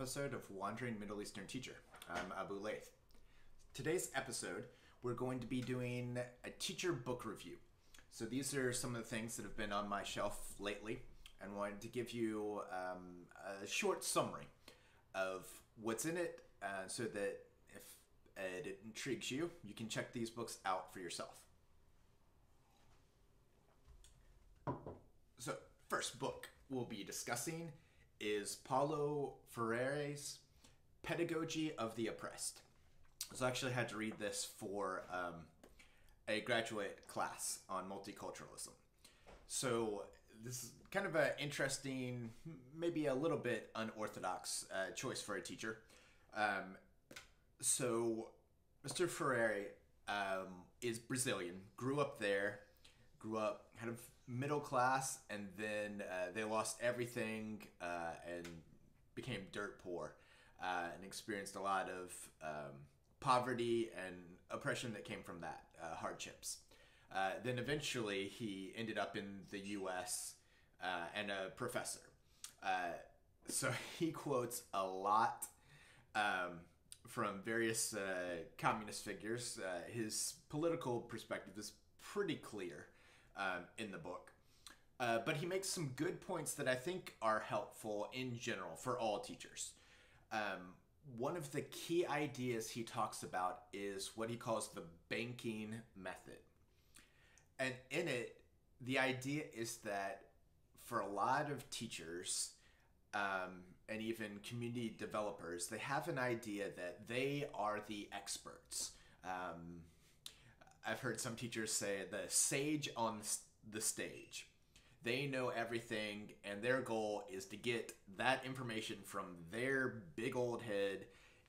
episode of Wandering Middle Eastern Teacher. I'm Abu Laith. Today's episode, we're going to be doing a teacher book review. So these are some of the things that have been on my shelf lately, and wanted to give you a short summary of what's in it, so that if it intrigues you, you can check these books out for yourself. So, first book we'll be discussing is Paulo Friere's Pedagogy of the Oppressed. So I actually had to read this for a graduate class on multiculturalism. So this is kind of an interesting, maybe a little bit unorthodox choice for a teacher. So Mr. Friere is Brazilian, grew up kind of middle class, and then they lost everything and became dirt poor and experienced a lot of poverty and oppression that came from that, hardships. Then eventually he ended up in the U.S. And a professor. So he quotes a lot from various communist figures. His political perspective is pretty clear in the book. But he makes some good points that I think are helpful in general for all teachers. One of the key ideas he talks about is what he calls the banking method. And in it, the idea is that for a lot of teachers and even community developers, they have an idea that they are the experts. I've heard some teachers say the sage on the stage. They know everything, and their goal is to get that information from their big old head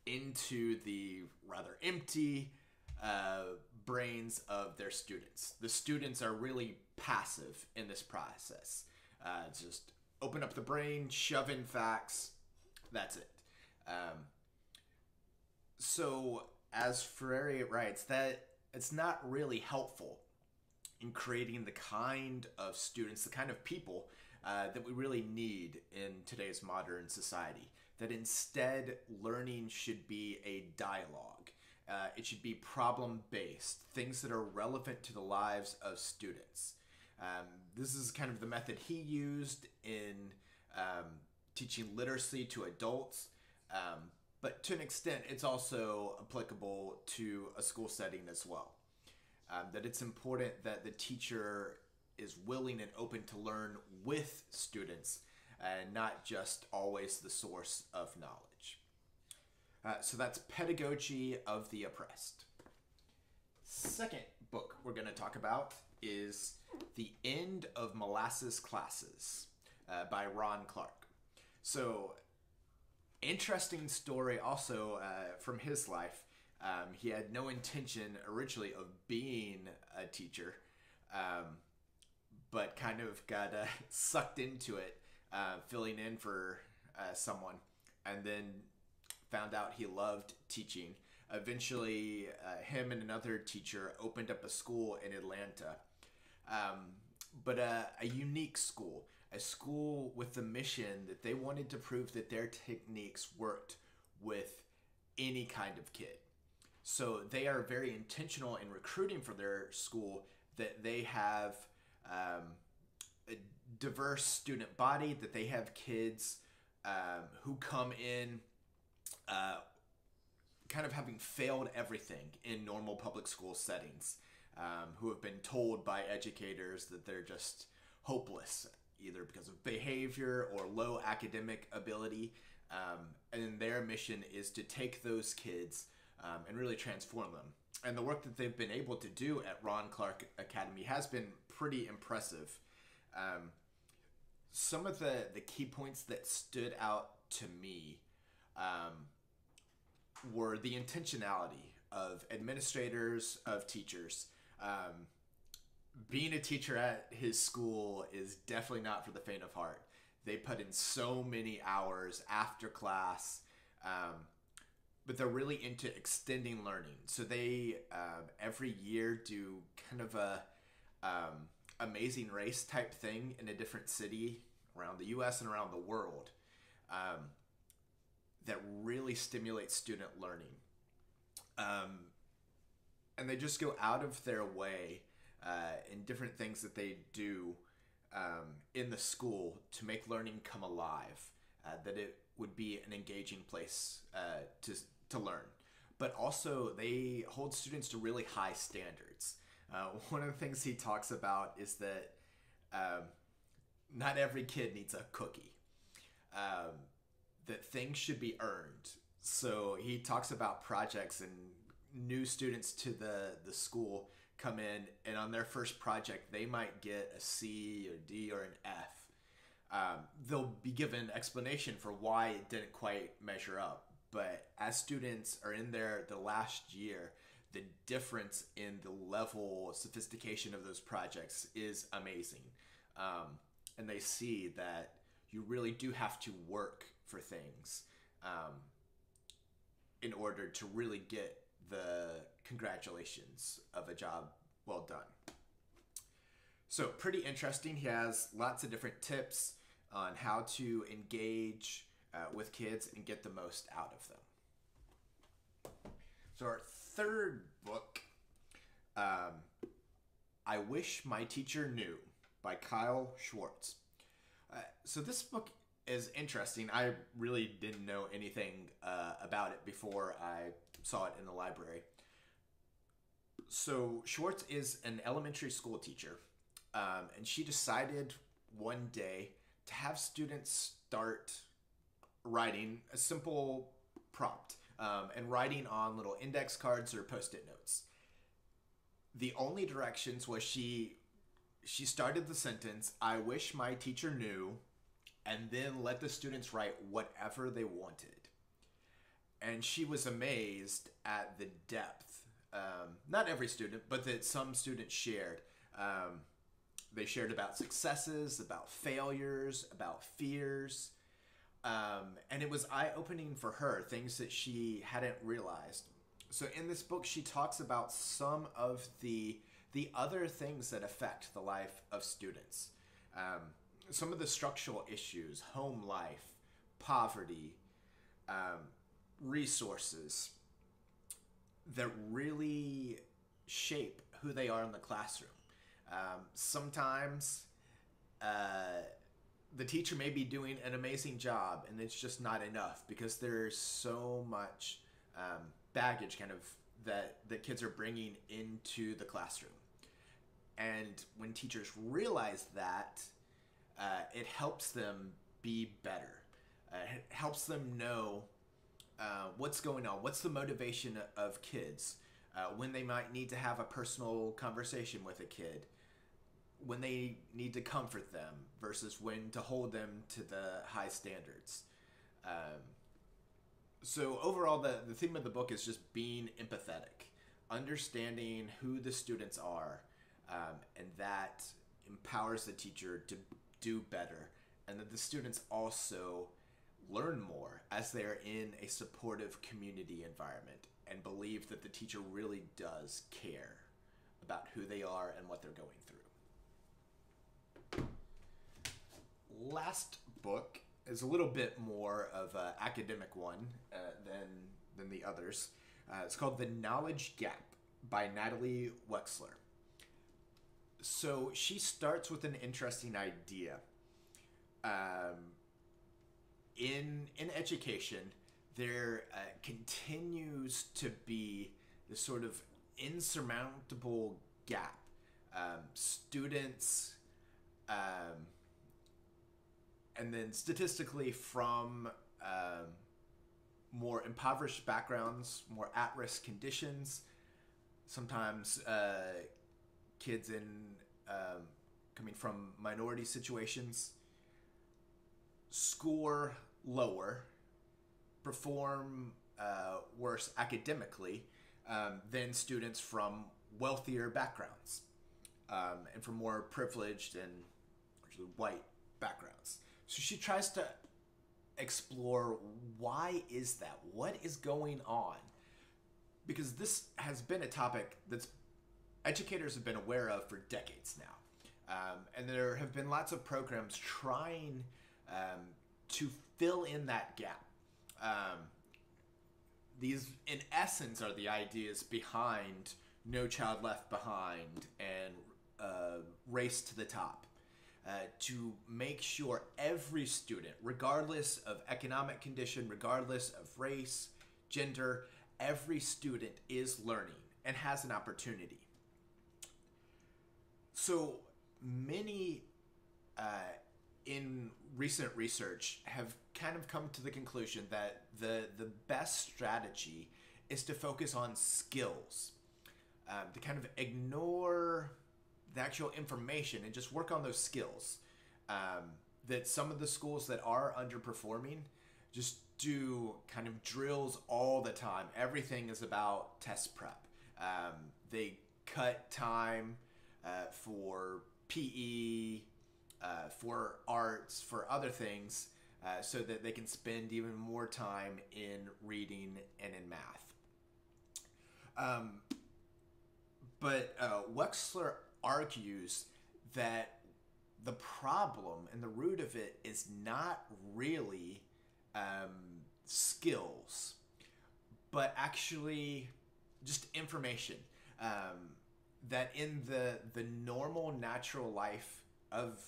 into the rather empty brains of their students. The students are really passive in this process. Just open up the brain, shove in facts, that's it. So, as Friere writes, that it's not really helpful in creating the kind of students, the kind of people that we really need in today's modern society. That instead, learning should be a dialogue. It should be problem-based, things that are relevant to the lives of students. This is kind of the method he used in teaching literacy to adults, but to an extent, it's also applicable to a school setting as well. That it's important that the teacher is willing and open to learn with students and not just always the source of knowledge. So that's Pedagogy of the Oppressed. Second book we're going to talk about is The End of Molasses Classes by Ron Clark. So, interesting story also from his life. He had no intention originally of being a teacher, but kind of got sucked into it, filling in for someone, and then found out he loved teaching. Eventually, him and another teacher opened up a school in Atlanta, but a unique school, a school with the mission that they wanted to prove that their techniques worked with any kind of kid. So they are very intentional in recruiting for their school, that they have a diverse student body, that they have kids who come in kind of having failed everything in normal public school settings, who have been told by educators that they're just hopeless, either because of behavior or low academic ability. And their mission is to take those kids and really transform them. And the work that they've been able to do at Ron Clark Academy has been pretty impressive. Some of the key points that stood out to me were the intentionality of administrators, of teachers. Being a teacher at his school is definitely not for the faint of heart. They put in so many hours after class, but they're really into extending learning. So they every year do kind of a amazing race type thing in a different city around the U.S. and around the world. that really stimulate student learning. And they just go out of their way in different things that they do in the school to make learning come alive, that it would be an engaging place to learn. But also, they hold students to really high standards. One of the things he talks about is that not every kid needs a cookie, that things should be earned. So he talks about projects, and new students to the school come in, and on their first project, they might get a C or D or an F. They'll be given explanation for why it didn't quite measure up. But as students are in the last year, the difference in the level of sophistication of those projects is amazing. And they see that you really do have to work for things in order to really get the congratulations of a job well done. So pretty interesting. He has lots of different tips on how to engage with kids and get the most out of them. So our third book, I Wish My Teacher Knew by Schwartz. So this book is interesting. I really didn't know anything about it before I saw it in the library. So Schwartz is an elementary school teacher, and she decided one day to have students start writing a simple prompt and writing on little index cards or post-it notes. The only directions was she started the sentence, "I wish my teacher knew," and then let the students write whatever they wanted. And she was amazed at the depth. Not every student, but that some students shared. They shared about successes, about failures, about fears. And it was eye-opening for her, things that she hadn't realized. So in this book, she talks about some of the other things that affect the life of students. Some of the structural issues, home life, poverty, resources that really shape who they are in the classroom. Sometimes the teacher may be doing an amazing job, and it's just not enough because there's so much baggage kind of that kids are bringing into the classroom. And when teachers realize that, it helps them be better. It helps them know what's going on, what's the motivation of kids, when they might need to have a personal conversation with a kid, when they need to comfort them versus when to hold them to the high standards. So overall, the theme of the book is just being empathetic, understanding who the students are, and that empowers the teacher to do better, and that the students also learn more as they're in a supportive community environment and believe that the teacher really does care about who they are and what they're going through. Last book is a little bit more of an academic one than the others. It's called The Knowledge Gap by Natalie Waxler. So she starts with an interesting idea. In education, there continues to be this sort of insurmountable gap. Students, and then statistically from more impoverished backgrounds, more at-risk conditions, sometimes kids coming from minority situations, score lower, perform worse academically than students from wealthier backgrounds and from more privileged and largely white backgrounds. So she tries to explore, why is that? What is going on? Because this has been a topic that educators have been aware of for decades now. And there have been lots of programs trying to fill in that gap. these, in essence, are the ideas behind No Child Left Behind and Race to the Top. To make sure every student, regardless of economic condition, regardless of race, gender, every student is learning and has an opportunity. So many in recent research have kind of come to the conclusion that the best strategy is to focus on skills, to kind of ignore the actual information and just work on those skills. That some of the schools that are underperforming just do kind of drills all the time. Everything is about test prep. They cut time for PE, for arts, for other things, so that they can spend even more time in reading and in math. But Waxler argues that the problem and the root of it is not really skills, but actually just information. That in the normal natural life of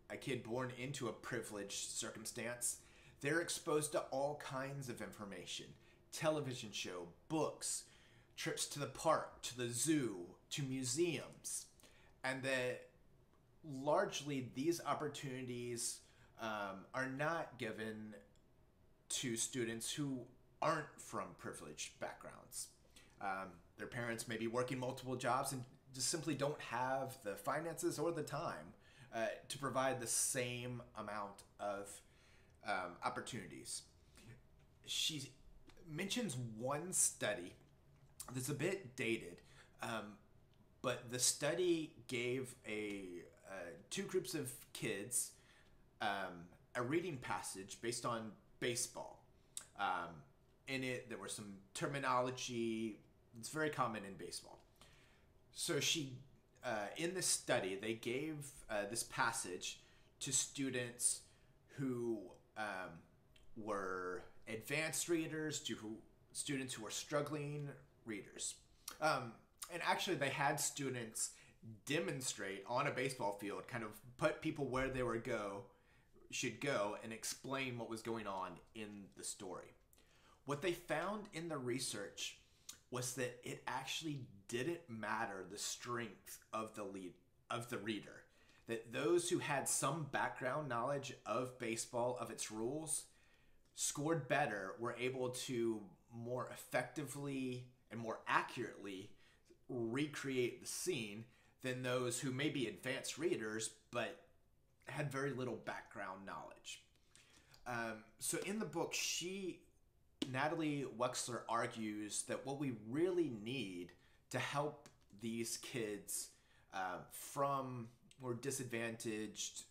a kid born into a privileged circumstance, they're exposed to all kinds of information. Television show, books, trips to the park, to the zoo, to museums. And that largely these opportunities are not given to students who aren't from privileged backgrounds. Their parents may be working multiple jobs and just simply don't have the finances or the time to provide the same amount of opportunities. She mentions one study that's a bit dated, but the study gave two groups of kids a reading passage based on baseball. In it, there was some terminology that's very common in baseball. So in this study, they gave this passage to students who were advanced readers, to students who were struggling readers. And actually, they had students demonstrate on a baseball field, kind of put people where they should go, and explain what was going on in the story. What they found in the research was that it actually didn't matter the strength of the reader. That those who had some background knowledge of baseball, of its rules, scored better, were able to more effectively and more accurately recreate the scene than those who may be advanced readers but had very little background knowledge. So in the book, Natalie Waxler argues that what we really need to help these kids from more disadvantaged,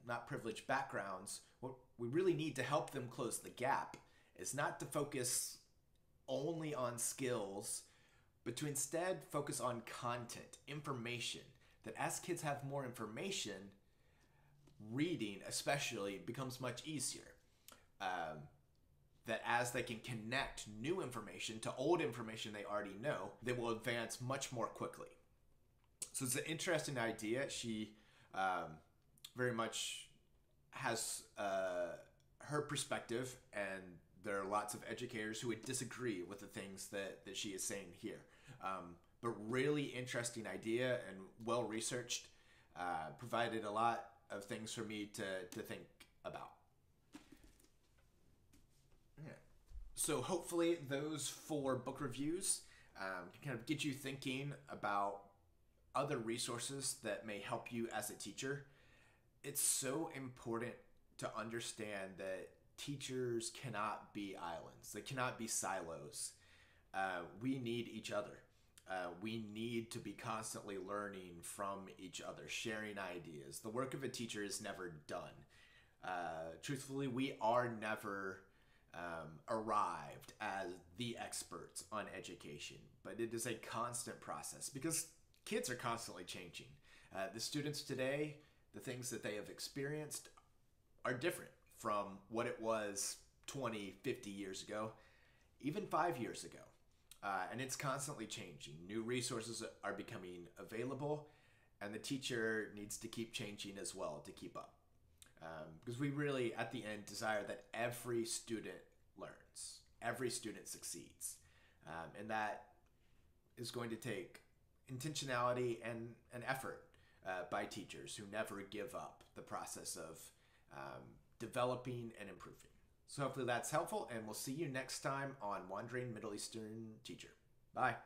not privileged backgrounds, what we really need to help them close the gap is not to focus only on skills, but to instead focus on content, information. That as kids have more information, reading especially becomes much easier. That as they can connect new information to old information they already know, they will advance much more quickly. So it's an interesting idea. She very much has her perspective, and there are lots of educators who would disagree with the things that she is saying here. But really interesting idea and well-researched, provided a lot of things for me to think about. Yeah. So hopefully those 4 book reviews can kind of get you thinking about other resources that may help you as a teacher. It's so important to understand that teachers cannot be islands. They cannot be silos. We need each other. We need to be constantly learning from each other, sharing ideas. The work of a teacher is never done. Truthfully, we are never arrived as the experts on education, but it is a constant process because kids are constantly changing. The students today, the things that they have experienced are different from what it was 20, 50 years ago, even 5 years ago. And it's constantly changing. New resources are becoming available, and the teacher needs to keep changing as well to keep up. Because we really, at the end, desire that every student learns, every student succeeds. And that is going to take intentionality and an effort by teachers who never give up the process of developing and improving. So hopefully that's helpful, and we'll see you next time on Wandering Middle Eastern Teacher. Bye.